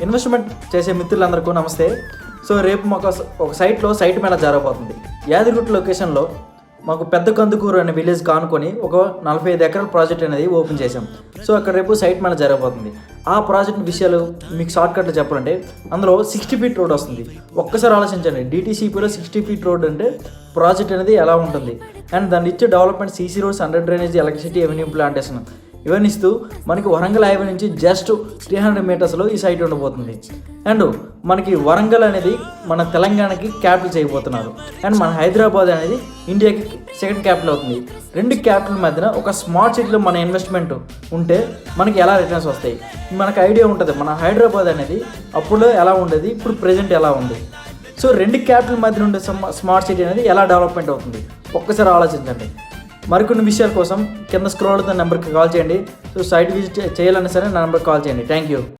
Investment చేసే మిత్రులందరికీ నమస్తే. సో రేపు మాకు ఒక సైట్ మేళ జరగబోతుంది. యాదగిరిగుట్ట లొకేషన్లో మాకు పెద్ద కందుకూరు అనే విలేజ్ కానుకొని ఒక 45 ఎకరాల ప్రాజెక్ట్ అనేది ఓపెన్ చేసాం. సో అక్కడ రేపు సైట్ మేళ జరగబోతుంది. ఆ ప్రాజెక్ట్ విషయాలు మీకు షార్ట్కట్లో చెప్పాలంటే అందులో 60 ఫీట్ రోడ్ వస్తుంది. ఒక్కసారి ఆలోచించండి, DTCPలో 60 ఫీట్ రోడ్ అంటే ప్రాజెక్ట్ అనేది ఎలా ఉంటుంది. అండ్ దాన్ని ఇచ్చే development CC roads, under drainage, electricity, avenue plantation ఇవన్నీ ఇస్తూ మనకి వరంగల్ హైవే నుంచి జస్ట్ 300 మీటర్స్లో ఈ సైట్ ఉండబోతుంది. అండ్ మనకి వరంగల్ అనేది మన తెలంగాణకి క్యాపిటల్ చేయబోతున్నారు. అండ్ మన హైదరాబాద్ అనేది ఇండియాకి సెకండ్ క్యాపిటల్ అవుతుంది. రెండు క్యాపిటల్ మధ్యన ఒక స్మార్ట్ సిటీలో మన ఇన్వెస్ట్మెంట్ ఉంటే మనకి ఎలా రిటర్న్స్ వస్తాయి మనకు ఐడియా ఉంటుంది. మన హైదరాబాద్ అనేది అప్పుడు ఎలా ఉండేది, ఇప్పుడు ప్రెజెంట్ ఎలా ఉంది. సో రెండు క్యాపిటల్ మధ్య ఉండే స్మార్ట్ సిటీ అనేది ఎలా డెవలప్మెంట్ అవుతుంది ఒక్కసారి ఆలోచించండి. మరికొన్ని విషయాల కోసం కింద స్క్రోల్ అవుతున్న నెంబర్కి కాల్ చేయండి. సో సైట్ విజిట్ చేయాలన్నా సరే నా నెంబర్కి కాల్ చేయండి. Thank you.